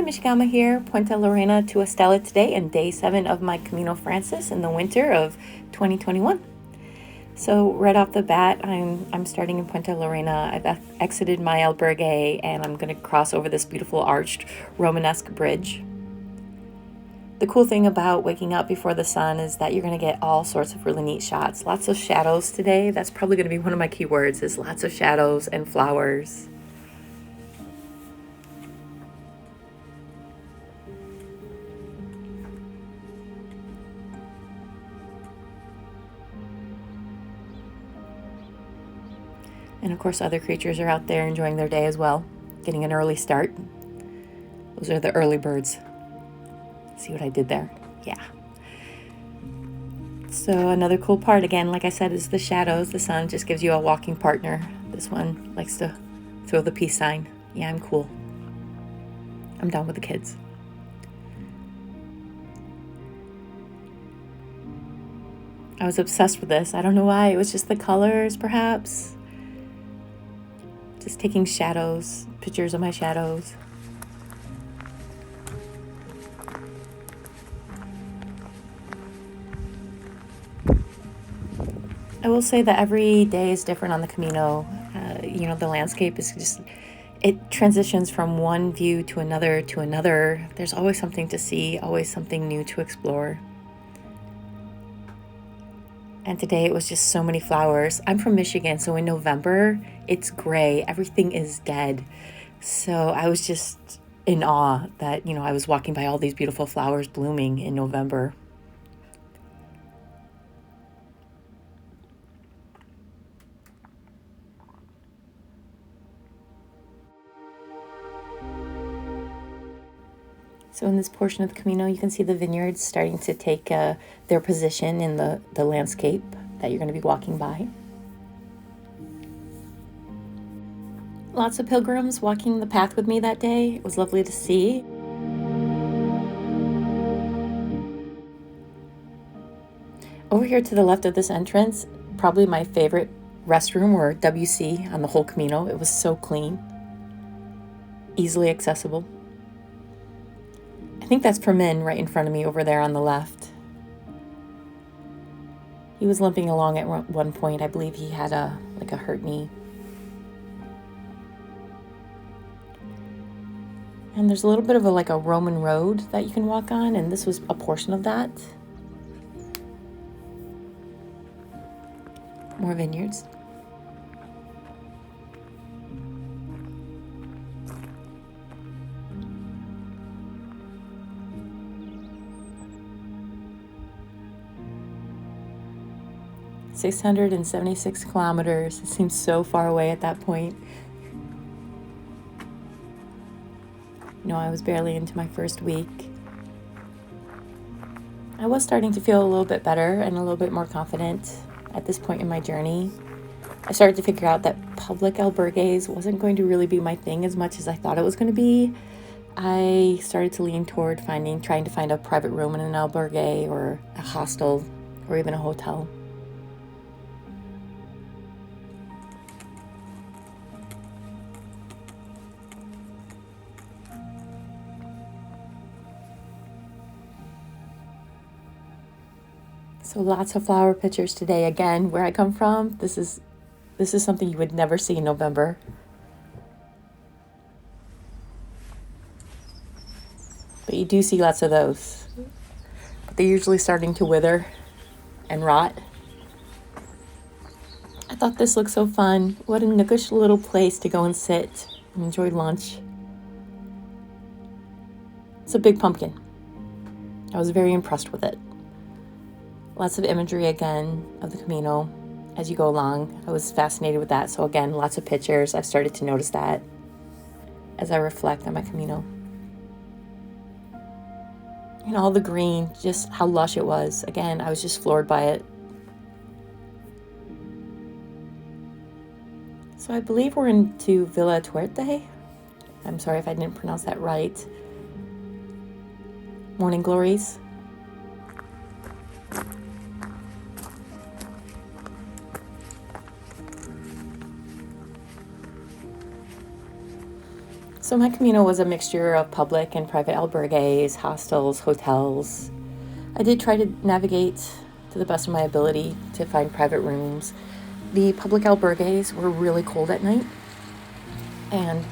Mishigama here, Puenta La Reina to Estella today, and day 7 of my Camino Frances in the winter of 2021. So right off the bat, I'm starting in Puenta La Reina. I've exited my albergue, and I'm going to cross over this beautiful arched Romanesque bridge. The cool thing about waking up before the sun is that you're going to get all sorts of really neat shots. Lots of shadows today. That's probably going to be one of my keywords, is lots of shadows and flowers. And of course, other creatures are out there enjoying their day as well, getting an early start. Those are the early birds. See what I did there? Yeah. So another cool part, again, like I said, is the shadows. The sun just gives you a walking partner. This one likes to throw the peace sign. Yeah, I'm cool. I'm done with the kids. I was obsessed with this. I don't know why. It was just the colors, perhaps. Just taking shadows, pictures of my shadows. I will say that every day is different on the Camino. The landscape is just, it transitions from one view to another to another. There's always something to see, always something new to explore. And today it was just so many flowers. I'm from Michigan, so in November, it's gray. Everything is dead. So I was just in awe that, I was walking by all these beautiful flowers blooming in November. So in this portion of the Camino, you can see the vineyards starting to take their position in the landscape that you're going to be walking by. Lots of pilgrims walking the path with me that day. It was lovely to see. Over here to the left of this entrance, probably my favorite restroom, or WC, on the whole Camino. It was so clean, easily accessible. I think that's Permin right in front of me over there on the left. He was limping along at one point. I believe he had a hurt knee. And there's a little bit of a Roman road that you can walk on, and this was a portion of that. More vineyards. "676 kilometers. It seems so far away at that point. I was barely into my first week. I was starting to feel a little bit better and a little bit more confident at this point in my journey. I started to figure out that public albergues wasn't going to really be my thing as much as I thought it was going to be. I started to lean toward trying to find a private room in an albergue or a hostel or even a hotel. So lots of flower pictures today. Again, where I come from, this is something you would never see in November. But you do see lots of those. But they're usually starting to wither and rot. I thought this looked so fun. What a nookish little place to go and sit and enjoy lunch. It's a big pumpkin. I was very impressed with it. Lots of imagery again of the Camino as you go along. I was fascinated with that. So again, lots of pictures. I've started to notice that as I reflect on my Camino. And all the green, just how lush it was. Again, I was just floored by it. So I believe we're into Villa Tuerte. I'm sorry if I didn't pronounce that right. Morning glories. So So my Camino was a mixture of public and private albergues, hostels, hotels. I did try to navigate to the best of my ability to find private rooms. The public albergues were really cold at night, and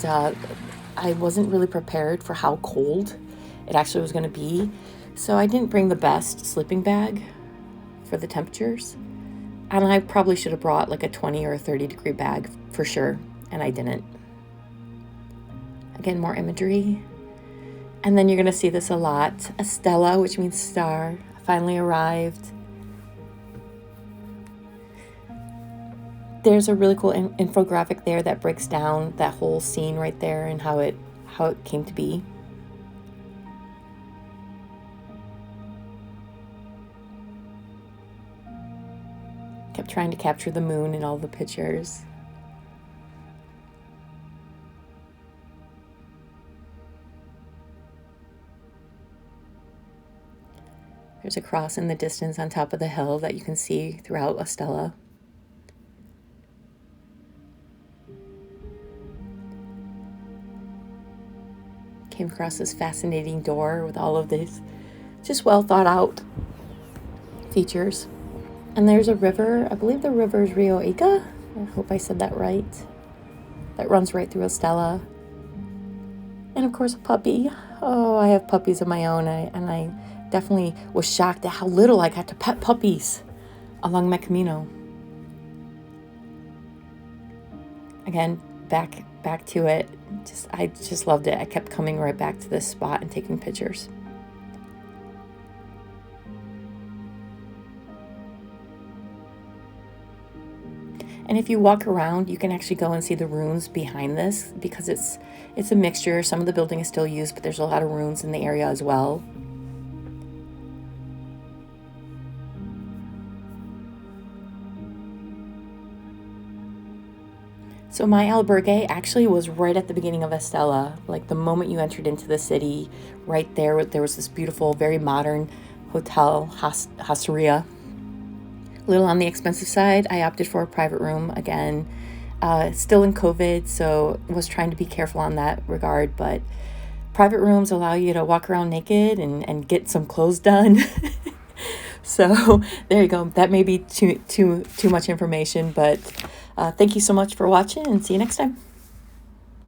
I wasn't really prepared for how cold it actually was going to be. So I didn't bring the best sleeping bag for the temperatures. And I probably should have brought like a 20 or a 30 degree bag for sure, and I didn't. Again, more imagery. And then you're going to see this a lot. Estella, which means star, finally arrived. There's a really cool infographic there that breaks down that whole scene right there and how it came to be. Kept trying to capture the moon in all the pictures. There's a cross in the distance on top of the hill that you can see throughout Estella. Came across this fascinating door with all of these just well thought out features. And there's a river, I believe the river is Rio Iga. I hope I said that right. That runs right through Estella. And of course a puppy. Oh, I have puppies of my own, and I definitely was shocked at how little I got to pet puppies along my Camino. Again, back to it. I just loved it. I kept coming right back to this spot and taking pictures. And if you walk around, you can actually go and see the ruins behind this, because it's a mixture. Some of the building is still used, but there's a lot of ruins in the area as well. So my albergue actually was right at the beginning of Estella. Like the moment you entered into the city, right there was this beautiful, very modern hotel, hosteria. A little on the expensive side. I opted for a private room again. Still in COVID, so was trying to be careful on that regard. But private rooms allow you to walk around naked and get some clothes done. So there you go. That may be too much information, but thank you so much for watching, and see you next time.